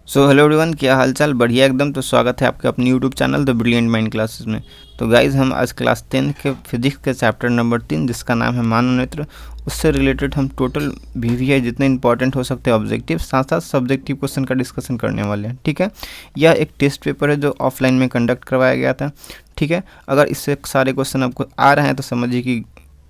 So hello everyone, क्या हालचाल? बढ़िया एकदम। तो स्वागत है आपके अपने YouTube channel the brilliant mind classes में। तो गाइज़, हम आज क्लास 10 के फिजिक्स के चैप्टर नंबर 3, जिसका नाम है मानव नेत्र, उससे रिलेटेड हम टोटल वीवीआई जितने इंपॉर्टेंट हो सकते हैं ऑब्जेक्टिव, साथ साथ सब्जेक्टिव क्वेश्चन का डिस्कशन करने वाले हैं। ठीक है, यह एक टेस्ट पेपर है जो ऑफलाइन में कंडक्ट करवाया गया था। ठीक है, अगर इससे सारे क्वेश्चन आपको आ रहे हैं तो समझिए कि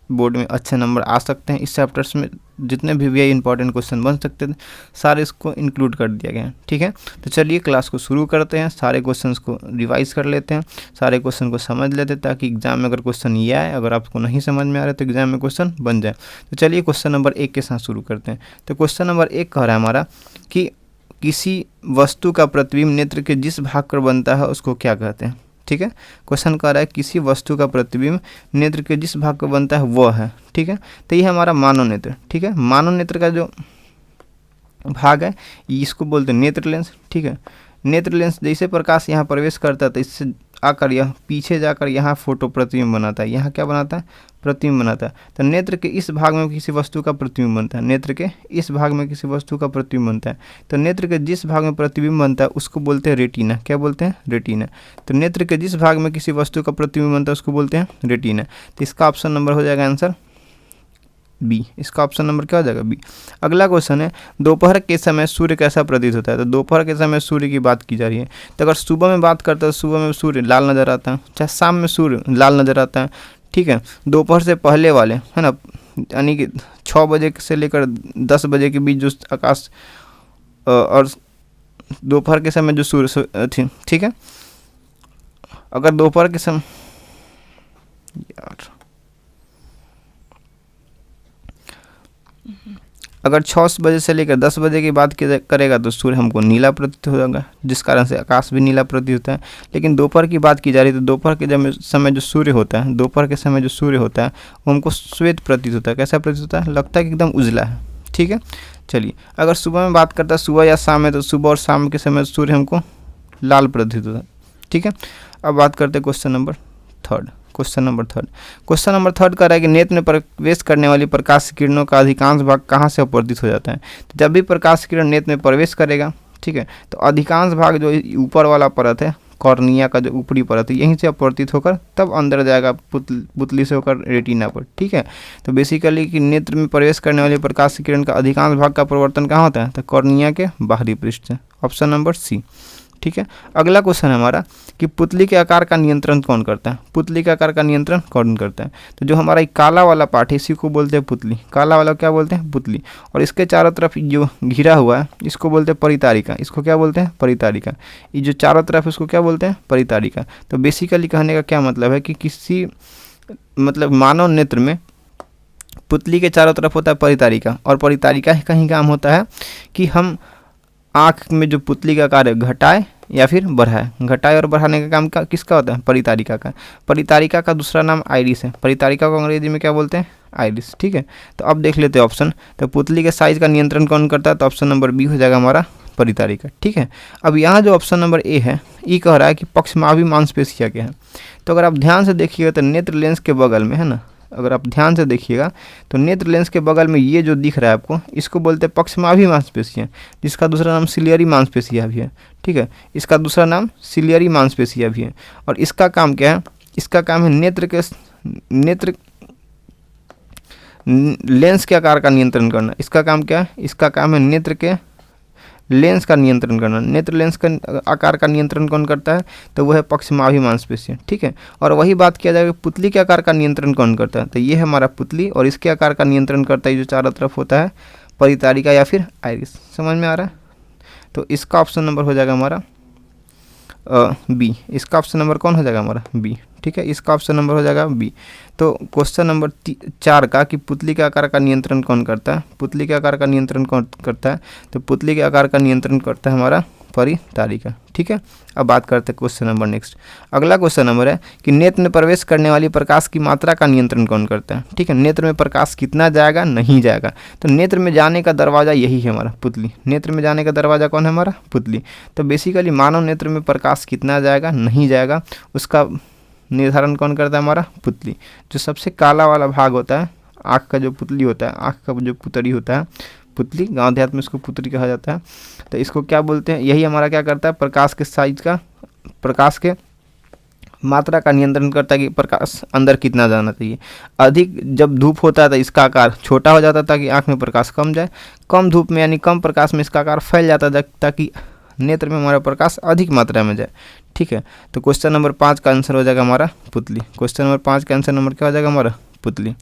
बोर्ड में अच्छे नंबर आ सकते हैं। इस चैप्टर्स में जितने भी इंपॉर्टेंट क्वेश्चन बन सकते थे सारे इसको इंक्लूड कर दिया गया है। ठीक है, तो चलिए क्लास को शुरू करते हैं। सारे क्वेश्चंस को रिवाइज कर लेते हैं, सारे क्वेश्चन को समझ लेते हैं, ताकि एग्जाम में अगर क्वेश्चन ये आए, अगर आपको नहीं समझ में आ रहा तो एग्जाम में क्वेश्चन बन जाए। तो चलिए क्वेश्चन नंबर 1 के साथ शुरू करते हैं। तो क्वेश्चन नंबर 1 कह रहा है हमारा कि किसी वस्तु का प्रतिबिंब नेत्र के जिस भाग पर बनता है उसको क्या कहते हैं। ठीक है, क्वेश्चन कह रहा है किसी वस्तु का प्रतिबिंब नेत्र के जिस भाग पर बनता है वह है। ठीक है, तो ये हमारा मानव नेत्र। ठीक है, मानव नेत्र का जो भाग है इसको बोलते हैं नेत्र लेंस। ठीक है, नेत्र लेंस जैसे प्रकाश यहाँ प्रवेश करता है तो इससे आकर यह पीछे जाकर यहाँ फोटो प्रतिबिंब बनाता है। यहाँ क्या बनाता है? प्रतिबिंब बनाता है। तो नेत्र के इस भाग में किसी वस्तु का प्रतिबिंब बनता है। नेत्र के इस भाग में किसी वस्तु का प्रतिबिंब बनता है। तो नेत्र के जिस भाग में प्रतिबिंब बनता है उसको बोलते हैं रेटिना। क्या बोलते हैं? रेटिना। तो नेत्र के जिस भाग में किसी वस्तु का प्रतिबिंब बनता है उसको बोलते हैं रेटिना। तो इसका ऑप्शन नंबर हो जाएगा आंसर बी। इसका ऑप्शन नंबर क्या हो जाएगा? बी। अगला क्वेश्चन है दोपहर के समय सूर्य कैसा प्रतीत होता है। तो दोपहर के समय सूर्य की बात की जा रही है। तो अगर सुबह में बात करते हैं तो सुबह में सूर्य लाल नज़र आता है, चाहे शाम में सूर्य लाल नज़र आता है। ठीक है, दोपहर से पहले वाले है ना, यानी कि 6 बजे से लेकर 10 बजे के बीच जो आकाश और दोपहर के समय जो सूर्य थी। ठीक है, अगर दोपहर के समय अगर 6 बजे से लेकर 10 बजे की बात करेगा तो सूर्य हमको नीला प्रतीत हो जाएगा, जिस कारण से आकाश भी नीला प्रतीत होता है। लेकिन दोपहर की बात की जा रही है तो दोपहर के समय जो सूर्य होता है, दोपहर के समय जो सूर्य होता है वो हमको श्वेत प्रतीत होता है। कैसा प्रतीत होता है? लगता है कि एकदम उजला है। ठीक है, चलिए अगर सुबह में बात करता है, सुबह या शाम में, तो सुबह और शाम के समय सूर्य हमको लाल प्रतीत होता है। ठीक है, अब बात करते हैं question number third. Question number third कह रहा है कि नेत्र में प्रवेश करने वाली प्रकाश किरणों का अधिकांश भाग कहाँ से अपवर्तित हो जाता है। तो जब भी प्रकाश किरण नेत्र में प्रवेश करेगा, ठीक है, तो अधिकांश भाग जो ऊपर वाला परत है, कॉर्निया का जो ऊपरी परत है, यहीं से अपवर्तित होकर तब अंदर जाएगा पुतली से होकर रेटिना पर। ठीक है, तो बेसिकली कि नेत्र में प्रवेश करने वाली प्रकाश किरण का अधिकांश भाग का परिवर्तन कहाँ होता है? तो कॉर्निया के बाहरी पृष्ठ से। Option number C. ठीक है, अगला क्वेश्चन है हमारा कि पुतली के आकार का नियंत्रण कौन करता है। पुतली के आकार का नियंत्रण कौन करता है? तो जो हमारा काला वाला पार्ट है इसी को बोलते हैं पुतली। काला वाला क्या बोलते हैं? पुतली। और इसके चारों तरफ जो घिरा हुआ है इसको बोलते हैं परितारिका। इसको क्या बोलते हैं? परितारिका। ये जो चारों तरफ इसको क्या बोलते हैं? परितारिका। तो बेसिकली कहने का क्या मतलब है कि किसी मानव नेत्र में पुतली के चारों तरफ होता है परितारिका, और परितारिका का ही काम होता है कि हम आँख में जो पुतली का आकार है घटाए या फिर बढ़ाए। घटाए और बढ़ाने का काम किसका होता है? परितारिका का। परितारिका का दूसरा नाम आइरिस है। परितारिका को अंग्रेजी में क्या बोलते हैं? आइरिस। ठीक है, तो अब देख लेते हैं ऑप्शन। तो पुतली के साइज का नियंत्रण कौन करता है? तो ऑप्शन नंबर बी हो जाएगा हमारा परितारिका। ठीक है, अब यहाँ जो ऑप्शन नंबर ए है ये कह रहा है कि पक्षमाभी मांसपेशियाँ क्या है। तो अगर आप ध्यान से देखिएगा तो नेत्र लेंस के बगल में है ना, अगर आप ध्यान से देखिएगा तो नेत्र लेंस के बगल में ये जो दिख रहा है आपको, इसको बोलते हैं पक्षमाभी मांसपेशियाँ, जिसका दूसरा नाम सिलियरी मांसपेशियाँ भी है। ठीक है, इसका दूसरा नाम सिलियरी मांसपेशियाँ भी है। और इसका काम क्या है? इसका काम है नेत्र लेंस के आकार का नियंत्रण करना। इसका काम क्या है? इसका काम है नेत्र के लेंस का नियंत्रण करना। नेत्र लेंस का आकार का नियंत्रण कौन करता है? तो वह है पक्षमाभी मांसपेशियाँ। ठीक है, और वही बात किया जाएगा पुतली के आकार का नियंत्रण कौन करता है? तो ये है हमारा पुतली, और इसके आकार का नियंत्रण करता है जो चारों तरफ होता है परितारिका या फिर आइरिस। समझ में आ रहा है? तो इसका ऑप्शन नंबर हो जाएगा हमारा बी। इसका ऑप्शन नंबर कौन हो जाएगा? हमारा बी। ठीक है, इसका ऑप्शन नंबर हो जाएगा बी। तो क्वेश्चन नंबर 4 का कि पुतली के आकार का नियंत्रण कौन करता है? पुतली के आकार का नियंत्रण कौन करता है? तो पुतली के आकार का नियंत्रण करता है हमारा परितारिका। ठीक है, अब बात करते हैं क्वेश्चन नंबर नेक्स्ट। अगला क्वेश्चन नंबर है कि नेत्र में प्रवेश करने वाली प्रकाश की मात्रा का नियंत्रण कौन करता है। ठीक है, नेत्र में प्रकाश कितना जाएगा, नहीं जाएगा। तो नेत्र में जाने का दरवाज़ा यही है हमारा पुतली। नेत्र में जाने का दरवाज़ा कौन है? हमारा पुतली। तो बेसिकली मानव नेत्र में प्रकाश कितना जाएगा, नहीं जाएगा, उसका निर्धारण कौन करता है? हमारा पुतली। जो सबसे काला वाला भाग होता है आँख का, जो पुतली होता है, आँख का जो पुतली होता है, पुतली, गांव देहात में इसको पुतली कहा जाता है। तो इसको क्या बोलते हैं, यही हमारा क्या करता है, प्रकाश के साइज का, प्रकाश के मात्रा का नियंत्रण करता है कि प्रकाश अंदर कितना जाना चाहिए। अधिक जब धूप होता है तो इसका आकार छोटा हो जाता है ताकि आँख में प्रकाश कम जाए, कम धूप में यानी कम प्रकाश में इसका आकार फैल जाता है ताकि नेत्र में हमारा प्रकाश अधिक मात्रा में जाए। ठीक है, तो क्वेश्चन नंबर 5 का आंसर हो जाएगा हमारा पुतली। क्वेश्चन नंबर 5 का आंसर नंबर क्या हो जाएगा हमारा, पुतली।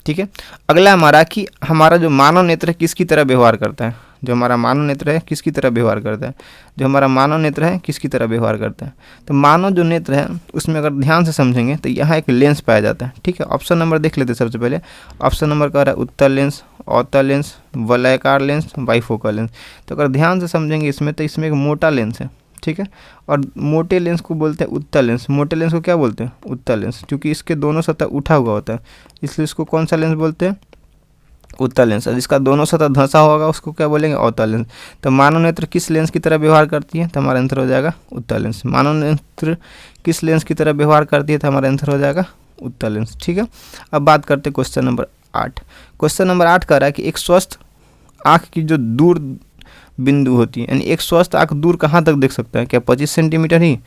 ठीक है, अगला हमारा कि हमारा जो मानव नेत्र है किसकी तरह व्यवहार करता है, जो हमारा मानव नेत्र है किसकी तरह व्यवहार करता है, जो हमारा मानव नेत्र है किसकी तरह व्यवहार करता है। तो मानव जो नेत्र है उसमें अगर ध्यान से समझेंगे तो यहाँ एक लेंस पाया जाता है। ठीक है, ऑप्शन नंबर देख लेते हैं सबसे पहले। ऑप्शन नंबर कह रहा है उत्तल लेंस, अवतल लेंस, वलयाकार लेंस, बाइफोकल लेंस। तो अगर ध्यान से समझेंगे इसमें तो इसमें एक मोटा लेंस है। ठीक है, और मोटे लेंस को बोलते हैं उत्तल लेंस। मोटे लेंस को क्या बोलते हैं, उत्तल लेंस, क्योंकि इसके दोनों सतह उठा हुआ होता है इसलिए इसको कौन सा लेंस बोलते हैं, उत्तल लेंस। और जिसका दोनों सतह धंसा होगा उसको क्या बोलेंगे, अवतल लेंस। तो मानव नेत्र किस लेंस की तरह व्यवहार करती है, तो हमारा आंसर हो जाएगा उत्तल लेंस। मानव नेत्र किस लेंस की तरह व्यवहार करती है, तो हमारा आंसर हो जाएगा उत्तल लेंस। ठीक है, अब बात करते हैं क्वेश्चन नंबर 8। क्वेश्चन नंबर 8 कह रहा है कि एक स्वस्थ आँख की जो दूर बिंदु होती है, यानी एक स्वस्थ आँख दूर कहाँ तक देख सकता है, क्या 25 सेंटीमीटर ही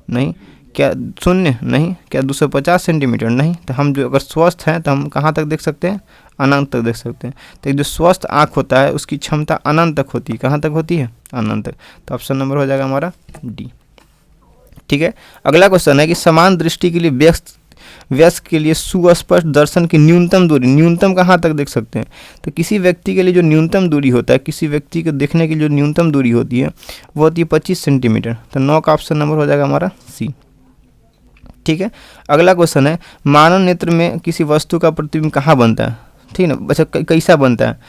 नहीं, क्या 0 नहीं, क्या 250 सेंटीमीटर नहीं। तो हम जो अगर स्वस्थ हैं तो हम कहाँ तक देख सकते हैं, अनंत तक देख सकते हैं। तो जो स्वस्थ आँख होता है उसकी क्षमता अनंत तक होती है, कहाँ तक होती है, अनंत तक। तो ऑप्शन नंबर हो जाएगा हमारा डी। ठीक है, अगला क्वेश्चन है कि समान दृष्टि के लिए वयस्क के लिए सुस्पष्ट दर्शन की न्यूनतम दूरी, न्यूनतम कहाँ तक देख सकते हैं। तो किसी व्यक्ति के लिए जो न्यूनतम दूरी होता है, किसी व्यक्ति को देखने की जो न्यूनतम दूरी होती है वो होती है 25 सेंटीमीटर। तो 9 का ऑप्शन नंबर हो जाएगा हमारा सी। ठीक है, अगला क्वेश्चन है मानव नेत्र में किसी वस्तु का प्रतिबिंब कहाँ बनता है। ठीक है ना, अच्छा कैसा बनता है,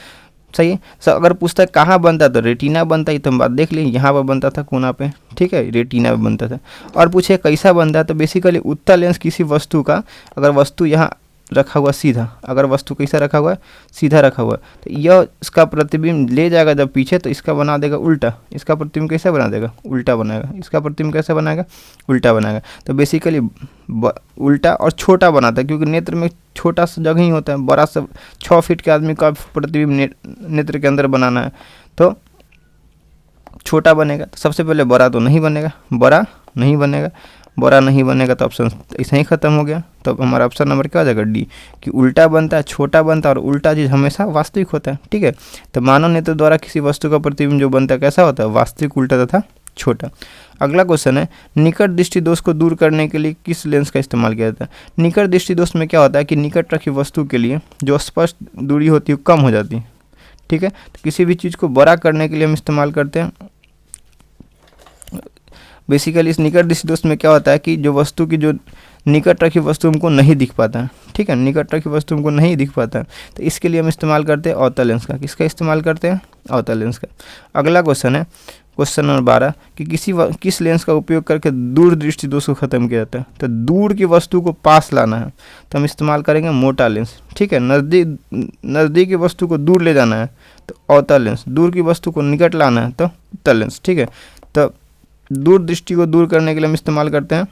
सही है। सर अगर पूछता है कहाँ बनता है तो रेटिना बनता है, तो हम बात देख लें, यहाँ पर बनता था कोना पे। ठीक है, रेटिना पे बनता था। और पूछे कैसा बनता है तो बेसिकली उत्तल लेंस किसी वस्तु का, अगर वस्तु यहाँ रखा हुआ सीधा, अगर वस्तु कैसा रखा हुआ है, सीधा रखा हुआ है, तो यह इसका प्रतिबिंब ले जाएगा जब पीछे तो इसका बना देगा उल्टा। इसका प्रतिबिंब कैसे बना देगा, उल्टा बनाएगा। इसका प्रतिबिंब कैसे बनाएगा, उल्टा बनाएगा। तो बेसिकली उल्टा और छोटा बनाता है, क्योंकि नेत्र में छोटा सा जगह ही होता है, बड़ा सा 6 फीट के आदमी का प्रतिबिंब नेत्र के अंदर बनाना है तो छोटा बनेगा। तो सबसे पहले बड़ा तो नहीं बनेगा, बड़ा नहीं बनेगा, बड़ा नहीं बनेगा तो ऑप्शन ऐसा ही खत्म हो गया। तो हमारा ऑप्शन नंबर क्या हो जाएगा, डी, कि उल्टा बनता है, छोटा बनता है, और उल्टा चीज़ हमेशा वास्तविक होता है। ठीक है, तो मानव नेत्र द्वारा किसी वस्तु का प्रतिबिंब जो बनता है कैसा होता है, वास्तविक, उल्टा तथा छोटा। अगला क्वेश्चन है निकट दृष्टि दोष को दूर करने के लिए किस लेंस का इस्तेमाल किया जाता है। निकट दृष्टि दोष में क्या होता है कि निकट रखी वस्तु के लिए जो स्पष्ट दूरी होती है कम हो जाती है। ठीक है, तो किसी भी चीज़ को बड़ा करने के लिए हम इस्तेमाल करते हैं। बेसिकली इस निकट दृष्टि दोष में क्या होता है कि जो वस्तु की जो निकट रखी वस्तु हमको नहीं दिख पाता है। ठीक है, निकट रखी वस्तु हमको नहीं दिख पाता है, तो इसके लिए हम इस्तेमाल करते हैं अवतल लेंस का। किसका इस्तेमाल करते हैं, अवतल लेंस का। अगला क्वेश्चन है क्वेश्चन नंबर 12 कि किस लेंस का उपयोग करके दूर दृष्टि दोष को खत्म किया जाता है। तो दूर की वस्तु को पास लाना है तो हम इस्तेमाल करेंगे मोटा लेंस। ठीक है, नज़दीक की वस्तु को दूर ले जाना है तो अवतल लेंस, दूर की वस्तु को निकट लाना है तो उत्तल लेंस। ठीक है, तो दूर दृष्टि को दूर करने के लिए हम इस्तेमाल करते हैं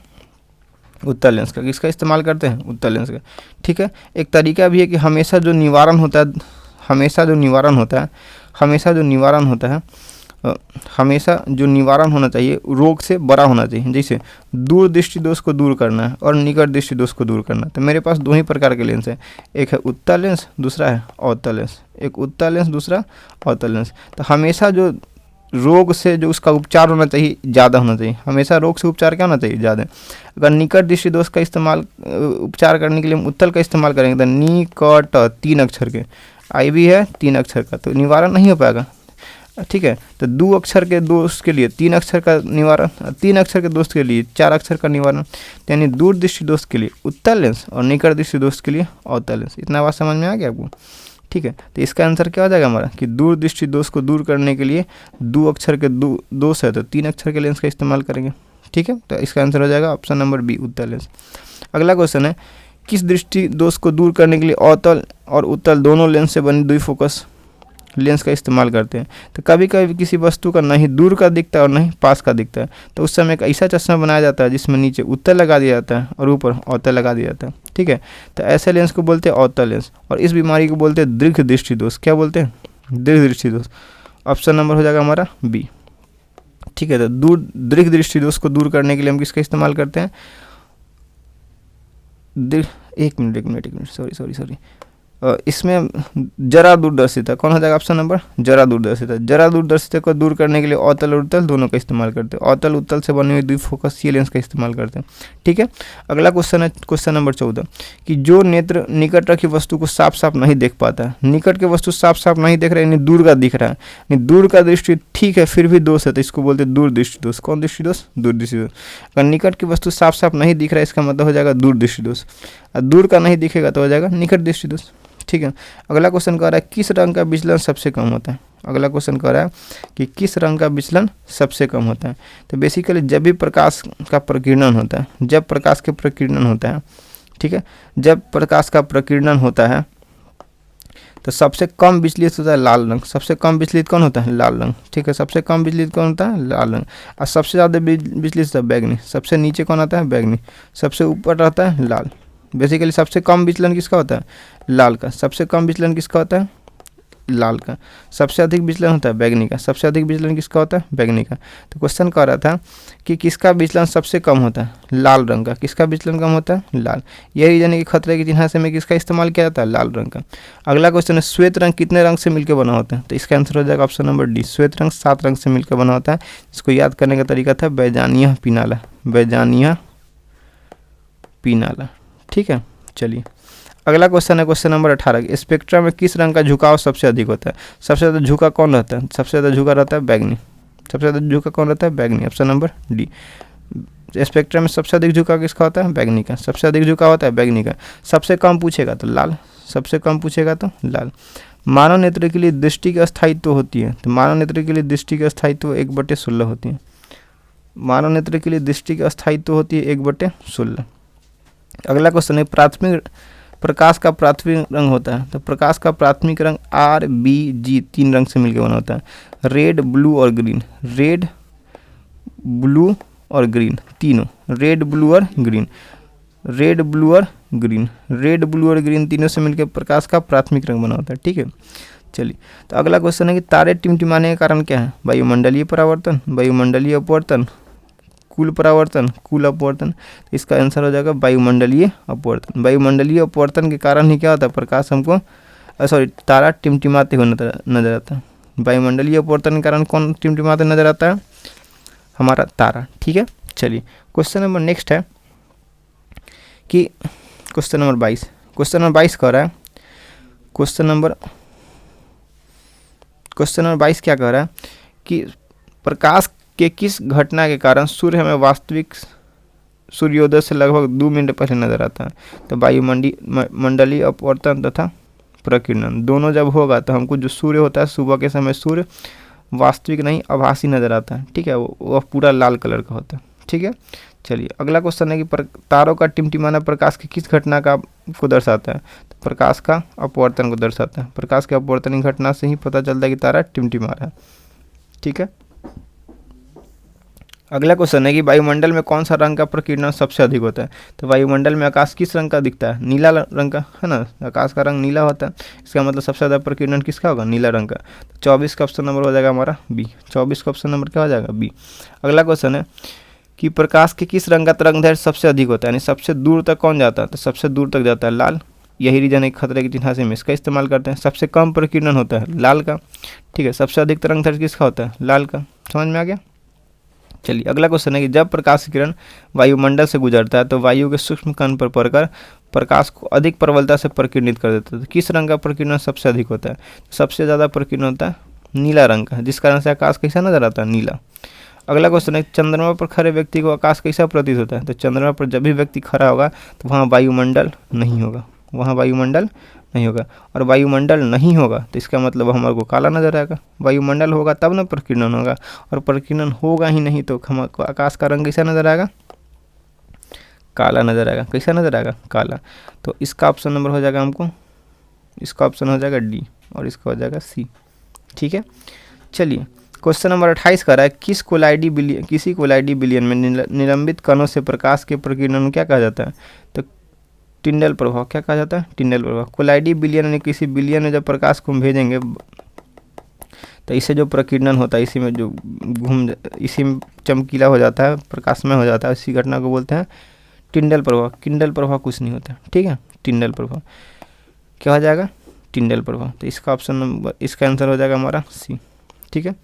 उत्तल लेंस का। किसका इस्तेमाल करते हैं, उत्तल लेंस का। ठीक है, एक तरीका भी है कि हमेशा जो निवारण होता है, हमेशा जो निवारण होना चाहिए रोग से बड़ा होना चाहिए। जैसे दूर दृष्टि दोष को दूर करना है और निकट दृष्टि दोष को दूर करना है। तो मेरे पास दो ही प्रकार के लेंस है, एक है उत्तल लेंस, दूसरा है अवतल लेंस। एक उत्तल लेंस, दूसरा अवतल लेंस। तो हमेशा जो रोग से जो उसका उपचार होना चाहिए ज़्यादा होना चाहिए। हमेशा रोग से उपचार क्या होना चाहिए, ज़्यादा। अगर निकट दृष्टि दोष का इस्तेमाल उपचार करने के लिए हम उत्तल का इस्तेमाल करेंगे तो निकट 3 अक्षर के, आई भी है 3 अक्षर का, तो निवारण नहीं हो पाएगा। ठीक है, तो 2 अक्षर के दोष के लिए 3 अक्षर का निवारण, 3 अक्षर के दोष के लिए 4 अक्षर का निवारण। यानी दूर दृष्टि दोष के लिए उत्तल लेंस और निकट दृष्टि दोष के लिए अवतल लेंस। इतना बात समझ में आ गया आपको। ठीक है, तो इसका आंसर क्या हो जाएगा हमारा कि दूर दृष्टि दोष को दूर करने के लिए 2 अक्षर के दोष है तो 3 अक्षर के लेंस का इस्तेमाल करेंगे। ठीक है, तो इसका आंसर हो जाएगा ऑप्शन नंबर बी, उत्तल लेंस। अगला क्वेश्चन है किस दृष्टि दोष को दूर करने के लिए अवतल और उत्तल दोनों लेंस से बनी द्विफोकस लेंस का इस्तेमाल करते हैं। तो कभी कभी किसी वस्तु का नहीं दूर का दिखता है और नहीं पास का दिखता है, तो उस समय एक ऐसा चश्मा बनाया जाता है जिसमें नीचे उत्तल लगा दिया जाता है और ऊपर अवतल लगा दिया जाता है। ठीक है, तो ऐसे लेंस को बोलते हैं अवतल लेंस, और इस बीमारी को बोलते हैं दीर्घ दृष्टि दोष। क्या बोलते हैं, दीर्घ दृष्टि दोष। ऑप्शन नंबर हो जाएगा हमारा बी। ठीक है, तो दीर्घ दृष्टि दोष को दूर करने के लिए हम किसका इस्तेमाल करते हैं? एक मिनट सॉरी इसमें जरा दूरदर्शिता कौन हो जाएगा? ऑप्शन नंबर जरा दूरदर्शिता। जरा दूरदर्शिता को दूर करने के लिए अवतल और उत्तल दोनों का इस्तेमाल करते हैं। अवतल उत्तल से बने हुए द्विफोकसीय लेंस का इस्तेमाल करते हैं। ठीक है, अगला क्वेश्चन है क्वेश्चन नंबर 14 कि जो नेत्र निकट रखी वस्तु को साफ साफ नहीं देख पाता। निकट की वस्तु साफ साफ नहीं देख रहा है, यानी दूर का दिख रहा है, यानी दूर का दृष्टि ठीक है फिर भी दोष है, तो इसको बोलते हैं दूर दृष्टि दोष। कौन दृष्टि दोष? दूर दृष्टि दोष। अगर निकट की वस्तु साफ साफ नहीं दिख रहा है इसका मतलब हो जाएगा दूर दृष्टि दोष, और दूर का नहीं दिखेगा तो हो जाएगा निकट दृष्टि दोष। ठीक है, अगला क्वेश्चन कह रहा है किस रंग का विचलन सबसे कम होता है? अगला क्वेश्चन कह रहा है कि किस रंग का विचलन सबसे कम होता है? तो बेसिकली जब भी प्रकाश का प्रकीर्णन होता है, जब प्रकाश के प्रकीर्णन होता है, ठीक है, जब प्रकाश का प्रकीर्णन होता है तो सबसे कम विचलित होता है लाल रंग। सबसे कम विचलित कौन होता है? लाल रंग। ठीक है, सबसे कम विचलित कौन होता है? लाल रंग। और सबसे ज़्यादा विचलित होता है बैगनी। सबसे नीचे कौन आता है? बैगनी। सबसे ऊपर रहता है लाल। बेसिकली सबसे कम विचलन किसका होता है? लाल का। सबसे कम विचलन किसका होता है? लाल का। सबसे अधिक विचलन होता है बैगनी का। सबसे अधिक विचलन किसका होता है? बैगनी का। तो क्वेश्चन कह रहा था कि किसका विचलन सबसे कम होता है? लाल रंग का। किसका विचलन कम होता है? लाल। यही रीजन है कि खतरे के चिन्ह से में किसका इस्तेमाल किया जाता है? लाल रंग का। अगला क्वेश्चन है श्वेत रंग कितने रंग से मिलकर बना होता है? तो इसका आंसर हो जाएगा ऑप्शन नंबर डी। श्वेत रंग 7 रंग से मिलकर बना होता है। इसको याद करने का तरीका था बैजानिया पिनाला। बैजानिया पिनाला। ठीक है, चलिए अगला क्वेश्चन है क्वेश्चन नंबर 18। स्पेक्ट्रम में किस रंग का झुकाव सबसे अधिक होता है? सबसे ज़्यादा झुका कौन रहता है? सबसे ज़्यादा झुका रहता है बैगनी। सबसे ज़्यादा झुका कौन रहता है? बैगनी। Option number D. स्पेक्ट्रम में सबसे अधिक झुका किसका होता है? बैगनी का। सबसे अधिक झुका होता है बैगनी का। सबसे कम पूछेगा तो लाल। सबसे कम पूछेगा तो लाल। मानव नेत्र के लिए दृष्टि की अस्थायित्व होती है, तो मानव नेत्र के लिए दृष्टि की अस्थायित्व 1/16 होती है। मानव नेत्र के लिए दृष्टि की अस्थायित्व होती है 1/16। अगला क्वेश्चन है प्राथमिक प्रकाश का प्राथमिक रंग होता है, तो प्रकाश का प्राथमिक रंग RBG 3 रंग से मिलकर बना होता है। रेड, ब्लू और ग्रीन। रेड, ब्लू और ग्रीन तीनों। रेड, ब्लू और ग्रीन। रेड, ब्लू और ग्रीन। रेड, ब्लू और ग्रीन तीनों से मिलकर प्रकाश का प्राथमिक रंग बना होता है। ठीक है, चलिए तो अगला क्वेश्चन है कि तारे टिमटिमाने का कारण क्या है? वायुमंडलीय परावर्तन, वायुमंडलीय अपवर्तन, कुल परावर्तन, कुल अपवर्तन। तो इसका आंसर हो जाएगा वायुमंडलीय अपवर्तन। वायुमंडलीय अपवर्तन के कारण ही क्या होता है? प्रकाश हमको तारा टिमटिमाते हुए नजर आता है। वायुमंडलीय अपवर्तन के कारण कौन टिमटिमाते नजर आता है? हमारा तारा। ठीक है, चलिए क्वेश्चन नंबर नेक्स्ट है कि क्वेश्चन नंबर 22। क्वेश्चन नंबर 22 कह रहा है क्वेश्चन नंबर 22 क्या कह रहा है कि प्रकाश के किस घटना के कारण सूर्य हमें वास्तविक सूर्योदय से लगभग 2 मिनट पहले नजर आता है? तो वायुमंडलीय अपवर्तन तथा प्रकीर्णन दोनों जब होगा तो हमको जो सूर्य होता है सुबह के समय सूर्य वास्तविक नहीं आभासी नजर आता है। ठीक है, वो पूरा लाल कलर का होता है। ठीक है, चलिए अगला क्वेश्चन है कि तारों का टिमटिमाना प्रकाश की किस घटना को दर्शाता है? तो प्रकाश का अपवर्तन को दर्शाता है। प्रकाश के अपवर्तन की घटना से ही पता चलता है कि तारा टिमटिमा रहा है। ठीक है, अगला क्वेश्चन है कि वायुमंडल में कौन सा रंग का प्रकीर्णन सबसे अधिक होता है? तो वायुमंडल में आकाश किस रंग का दिखता है? नीला रंग का, है ना। आकाश का रंग नीला होता है, इसका मतलब सबसे ज़्यादा प्रकीर्णन किसका होगा? नीला रंग का। तो 24 का ऑप्शन नंबर हो जाएगा हमारा बी। 24 का ऑप्शन नंबर क्या हो जाएगा? बी। अगला क्वेश्चन है कि प्रकाश के किस रंग का तरंगदैर्घ्य सबसे अधिक होता है, यानी सबसे दूर तक कौन जाता है? तो सबसे दूर तक जाता है लाल। यही रीजन है खतरे के चिन्ह से हम इसका इस्तेमाल करते हैं। सबसे कम प्रकीर्णन होता है लाल का। ठीक है, सबसे अधिक तरंगदैर्घ्य किसका होता है? लाल का। समझ में आ गया? चलिए अगला क्वेश्चन है कि जब प्रकाश किरण वायुमंडल से गुजरता है तो वायु के सूक्ष्म कण पर पड़कर प्रकाश को अधिक प्रबलता से प्रकीर्णित कर देता है। तो किस रंग का प्रकीर्णन सबसे अधिक होता है? सबसे ज़्यादा प्रकीर्णन होता है नीला रंग का, जिस कारण से आकाश कैसा नजर आता है? नीला। अगला क्वेश्चन है चंद्रमा पर खड़े व्यक्ति को आकाश कैसा प्रतीत होता है? तो चंद्रमा पर जब भी व्यक्ति खड़ा होगा तो वहाँ वायुमंडल नहीं होगा। वहाँ वायुमंडल नहीं होगा, और वायुमंडल नहीं होगा तो इसका मतलब हमारे को काला नजर आएगा। वायुमंडल होगा तब ना प्रकीर्णन होगा, और प्रकीर्णन होगा ही नहीं तो हमको आकाश का रंग कैसा नजर आएगा? काला नजर आएगा। कैसा नजर आएगा? काला। तो इसका ऑप्शन नंबर हो जाएगा हमको, इसका ऑप्शन हो जाएगा डी और इसका हो जाएगा सी। ठीक है, चलिए क्वेश्चन नंबर 28 कर रहा है किसी कोलाइडी बिलियन में निलंबित कणों से प्रकाश के प्रकीर्णन क्या कहा जाता है? तो टिंडल प्रभाव। क्या कहा जाता है? टिंडल प्रभाव। कोलाइडी बिलियन यानी किसी बिलियन में जब प्रकाश को हम भेजेंगे तो इससे जो प्रकीर्णन होता है, इसी में जो इसी में चमकीला हो जाता है, प्रकाशमय हो जाता है, इसी घटना को बोलते हैं टिंडल प्रभाव। किंडल प्रभाव कुछ नहीं होता, ठीक है। टिंडल प्रभाव क्या हो जाएगा, टिंडल प्रभाव। तो इसका ऑप्शन नंबर, इसका आंसर हो जाएगा हमारा सी, ठीक है।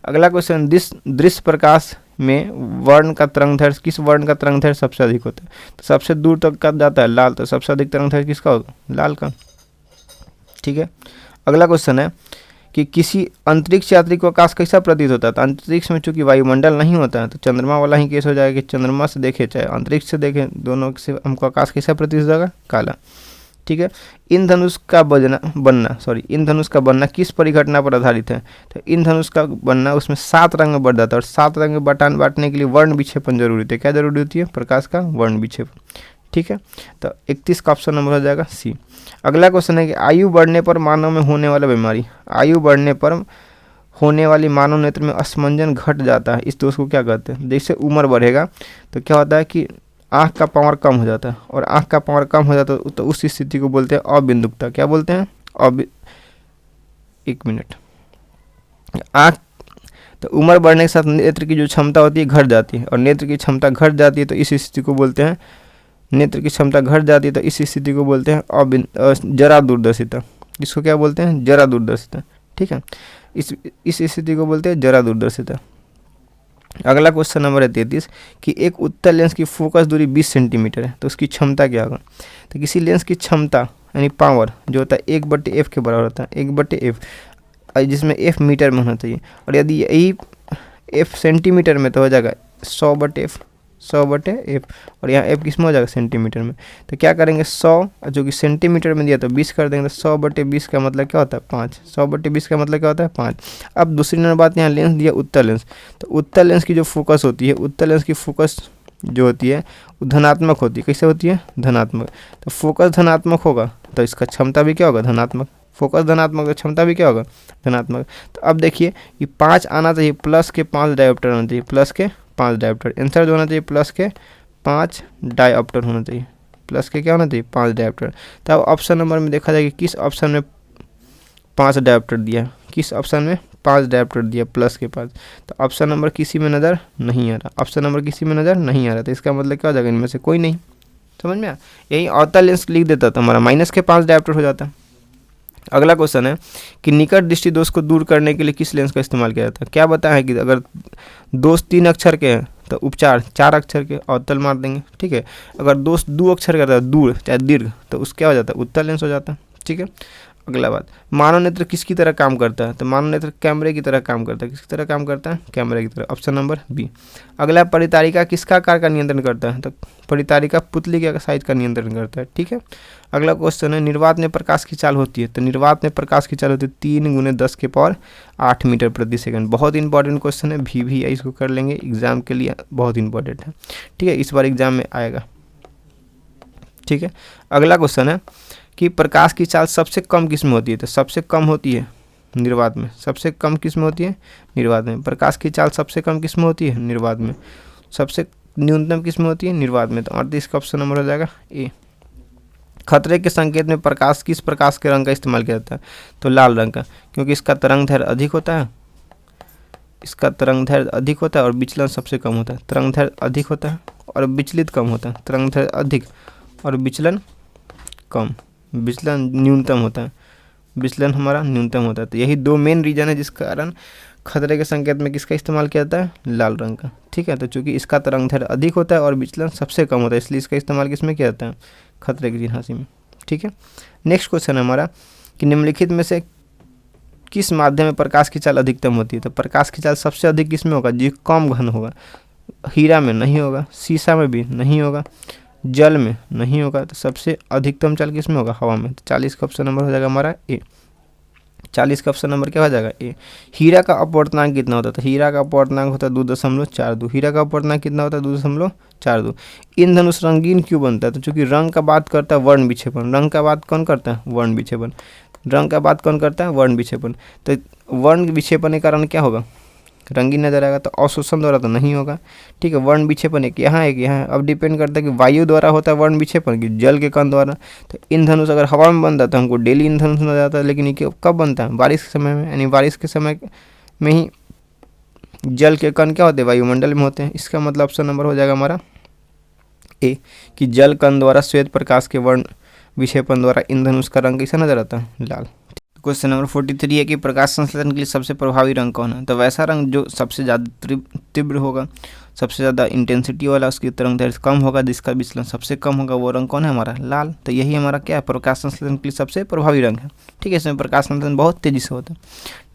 अगला क्वेश्चन, दृश्य प्रकाश में वर्ण का तरंगदैर्घ्य, किस वर्ण का तरंगदैर्घ्य सबसे अधिक होता है? तो सबसे दूर तक का जाता है लाल, तो सबसे अधिक तरंगदैर्घ्य किसका होगा, लाल का, ठीक है। अगला क्वेश्चन है कि किसी अंतरिक्ष यात्री को आकाश कैसा प्रतीत होता है? तो अंतरिक्ष में चूंकि वायुमंडल नहीं होता है, तो चंद्रमा वाला ही केस हो जाएगा कि चंद्रमा से देखे चाहे अंतरिक्ष से देखें, दोनों से हमको आकाश कैसा प्रतीत हो जाएगा, काला, ठीक है। इंद्रधनुष का बनना किस परिघटना पर आधारित है? तो इंद्रधनुष का बनना, उसमें 7 रंग में बढ़ जाता है, और 7 रंग में बांटने के लिए वर्ण विक्षेपण जरूरी होती है। क्या जरूरी होती है? प्रकाश का वर्ण विक्षेपण, ठीक है। तो 31 का ऑप्शन नंबर हो जाएगा सी। अगला क्वेश्चन है कि आयु बढ़ने पर मानव में होने वाला बीमारी, आयु बढ़ने पर होने वाली मानव नेत्र में अस्मंजन घट जाता है, इस दोष को क्या कहते हैं? जैसे उम्र बढ़ेगा तो क्या होता है कि आँख का पावर कम हो जाता है, और आँख का पावर कम हो जाता है तो उस स्थिति को बोलते हैं अबिंदुकता। क्या बोलते हैं? एक मिनट। आँख, तो उम्र बढ़ने के साथ नेत्र की जो क्षमता होती है घट जाती है, और नेत्र की क्षमता घट जाती है तो इस स्थिति को बोलते हैं, नेत्र की क्षमता घट जाती है तो इस स्थिति को बोलते हैं जरा दूरदर्शिता। इसको क्या बोलते हैं? जरा दूरदर्शिता, ठीक है। इस स्थिति को बोलते हैं जरा दूरदर्शिता। अगला क्वेश्चन नंबर है 33 कि एक उत्तल लेंस की फोकस दूरी 20 सेंटीमीटर है, तो उसकी क्षमता क्या होगा? तो किसी लेंस की क्षमता यानी पावर जो होता है 1/f के बराबर होता है, 1/f, जिसमें f मीटर में होना चाहिए, और यदि यही f सेंटीमीटर में तो हो जाएगा 100/f, और यहाँ f किस में हो जाएगा? सेंटीमीटर में। तो क्या करेंगे, 100 जो कि सेंटीमीटर में दिया तो 20 कर देंगे, तो 100/20 का मतलब क्या होता है? 5। 100/20 का मतलब क्या होता है? 5। अब दूसरी नंबर बात, यहाँ लेंस दिया उत्तल लेंस, तो उत्तल लेंस की जो फोकस होती है, उत्तल लेंस की फोकस जो होती है वो धनात्मक होती है। कैसे होती है? धनात्मक। तो फोकस धनात्मक होगा तो इसका क्षमता भी क्या होगा? धनात्मक। फोकस धनात्मक तो क्षमता भी क्या होगा? धनात्मक। तो अब देखिए ये 5 आना चाहिए, प्लस के 5 डायोप्टर होना चाहिए, प्लस के 5 डायोप्टर। आंसर जो होना चाहिए प्लस के 5 डायोप्टर होना चाहिए, प्लस के क्या होना चाहिए? 5 डायोप्टर। तो अब ऑप्शन नंबर में देखा जाए कि किस ऑप्शन में 5 डायोप्टर दिया, किस ऑप्शन में 5 डायोप्टर दिया, प्लस के 5। तो ऑप्शन नंबर किसी में नज़र नहीं आ रहा, ऑप्शन नंबर किसी में नज़र नहीं आ रहा, तो इसका मतलब क्या हो जाएगा? इनमें से कोई नहीं। समझ में आया? यही अवतल लेंस लिख देता तो हमारा माइनस के 5 डायोप्टर हो जाता। अगला क्वेश्चन है कि निकट दृष्टि दोष को दूर करने के लिए किस लेंस का इस्तेमाल किया जाता है? क्या बताया है कि अगर दोष 3 अक्षर के हैं तो उपचार 4 अक्षर के अवतल मार देंगे, ठीक है। अगर दोष 2 अक्षर का था, दूर चाहे दीर्घ, तो उसका क्या हो जाता है? उत्तल लेंस हो जाता है, ठीक है। अगला बात, मानव नेत्र किसकी तरह काम करता है? तो मानव नेत्र कैमरे की तरह काम करता है। किसकी तरह काम करता है? कैमरे की तरह, ऑप्शन नंबर बी। अगला, परितारिका किसका आकार का नियंत्रण करता है? तो परितारिका पुतली के साइज का नियंत्रण करता है, ठीक है। अगला क्वेश्चन है, निर्वात में प्रकाश की चाल होती है? तो निर्वात में प्रकाश की चाल होती है 3 × 10⁸ मीटर प्रति सेकंड। बहुत इंपॉर्टेंट क्वेश्चन है, भी इसको कर लेंगे, एग्जाम के लिए बहुत इंपॉर्टेंट है, ठीक है। इस बार एग्जाम में आएगा, ठीक है। अगला क्वेश्चन है कि प्रकाश की चाल सबसे कम किस में होती है? तो सबसे कम होती है निर्वात में। सबसे कम किस में होती है? निर्वात में। प्रकाश की चाल सबसे कम किस में होती है? निर्वात में। सबसे न्यूनतम किस में होती है? निर्वात में। तो 38 का ऑप्शन नंबर हो जाएगा ए। खतरे के संकेत में प्रकाश किस प्रकाश के रंग का इस्तेमाल किया जाता है? तो लाल रंग का, क्योंकि इसका तरंगदैर्घ्य अधिक होता है, इसका तरंगदैर्घ्य अधिक होता है और विचलन सबसे कम होता है। तरंगदैर्घ्य अधिक होता है और विचलित कम होता है, तरंगदैर्घ्य अधिक और विचलन कम, विचलन न्यूनतम होता है, विचलन हमारा न्यूनतम होता है। तो यही 2 मेन रीजन है जिस कारण खतरे के संकेत में किसका इस्तेमाल किया जाता है? लाल रंग का, ठीक है। तो चूंकि इसका तरंगदैर्घ्य अधिक होता है और विचलन सबसे कम होता है, इसलिए इसका इस्तेमाल किसमें किया जाता है? खतरे की चिन्हासी में, ठीक है। नेक्स्ट क्वेश्चन है हमारा कि निम्नलिखित में से किस माध्यम में प्रकाश की चाल अधिकतम होती है? तो प्रकाश की चाल सबसे अधिक किस में होगा? जो कम घन होगा। हीरा में नहीं होगा, शीशा में भी नहीं होगा, जल में नहीं होगा। तो सबसे अधिकतम चाल किस में होगा? हवा में। तो 40 का ऑप्शन नंबर हो जाएगा हमारा ए। 40 का ऑप्शन नंबर क्या हो जाएगा? ए। हीरा का अपवर्तनांक कितना होता है? तो हीरा का अपवर्तनांक होता है 2.42। हीरा का अपवर्तनांक कितना होता है? 2.42। इंद्रधनुष रंगीन क्यों बनता है? तो चूंकि रंग का बात करता है वर्ण विक्षेपण। रंग का बात कौन करता है? वर्ण विक्षेपण। रंग का बात कौन करता है? वर्ण विक्षेपण। तो वर्ण विक्षेपण के कारण क्या होगा? रंगीन नजर आएगा। तो अवशोषण द्वारा तो नहीं होगा, ठीक है। वर्ण विक्षेपण एक यहाँ एक यहाँ। अब डिपेंड करता है कि वायु द्वारा होता है वर्ण विक्षेपण कि जल के कण द्वारा। तो इंद्रधनुष अगर हवा में बनता है तो हमको डेली इंद्रधनुष नजर आता है, लेकिन ये कब बनता है? बारिश के समय में, यानी बारिश के समय में ही जल के कण क्या होते हैं, वायुमंडल में होते हैं। इसका मतलब ऑप्शन नंबर हो जाएगा हमारा ए, कि जल कण द्वारा श्वेत प्रकाश के वर्ण विक्षेपण द्वारा ईंधन उसका रंग कैसा नजर आता है, लाल। क्वेश्चन नंबर 43 है कि प्रकाश संश्लेषण के लिए सबसे प्रभावी रंग कौन है। तो वैसा रंग जो सबसे ज़्यादा तीव्र होगा, सबसे ज़्यादा इंटेंसिटी वाला, उसकी तरंग दैर्घ्य कम होगा, जिसका विचलन सबसे कम होगा, वो रंग कौन है हमारा, लाल। तो यही हमारा क्या है, प्रकाश संश्लेषण के लिए सबसे प्रभावी रंग है। ठीक है, इसमें प्रकाश संश्लेषण बहुत तेजी से होता है।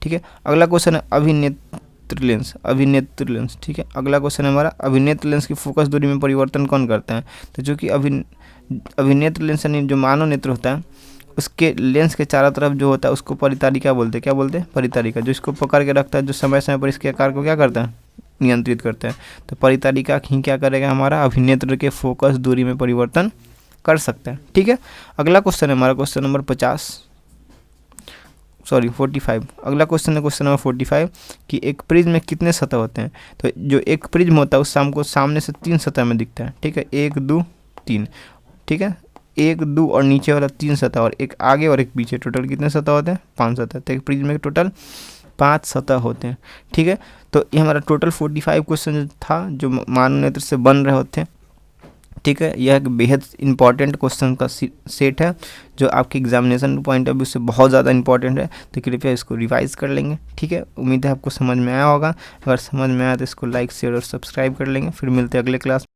ठीक है, अगला क्वेश्चन है अभिनेत्र लेंस, अभिनेत्र लेंस। ठीक है, अगला क्वेश्चन है हमारा अभिनेत्र लेंस की फोकस दूरी में परिवर्तन कौन करता है। तो जो कि अभिनेत्र लेंस यानी जो मानव नेत्र होता है, उसके लेंस के चारों तरफ जो होता है उसको परितारिका बोलते हैं। क्या बोलते हैं, परितारिका। जो इसको पकड़ के रखता है, जो समय समय पर इसके आकार को क्या करता है, नियंत्रित करता है। तो परितारिका ही क्या करेगा, हमारा अभिनेत्र के फोकस दूरी में परिवर्तन कर सकता है। ठीक है, अगला क्वेश्चन है हमारा क्वेश्चन नंबर 45। अगला क्वेश्चन है क्वेश्चन नंबर 45 कि एक प्रिज्म में कितने सतह होते हैं। तो जो एक प्रिज्म होता है उस हमको सामने से 3 सतह में दिखता है। ठीक है, 1 2 3। ठीक है, 1 2 और नीचे वाला 3 सतह, और एक आगे और एक पीछे, टोटल कितने सतह होते हैं, 5 सतह। तो एक प्रिज्म में टोटल 5 सतह होते हैं। ठीक है, तो ये हमारा टोटल 45 क्वेश्चन था जो मानव नेत्र से बन रहे होते हैं। ठीक है, यह एक बेहद इंपॉर्टेंट क्वेश्चन का सेट है जो आपके एग्जामिनेशन पॉइंट ऑफ व्यू से बहुत ज़्यादा इंपॉर्टेंट है। तो कृपया इसको रिवाइज कर लेंगे। ठीक है, उम्मीद है आपको समझ में आया होगा। अगर समझ में आया तो इसको लाइक शेयर और सब्सक्राइब कर लेंगे। फिर मिलते हैं अगले क्लास।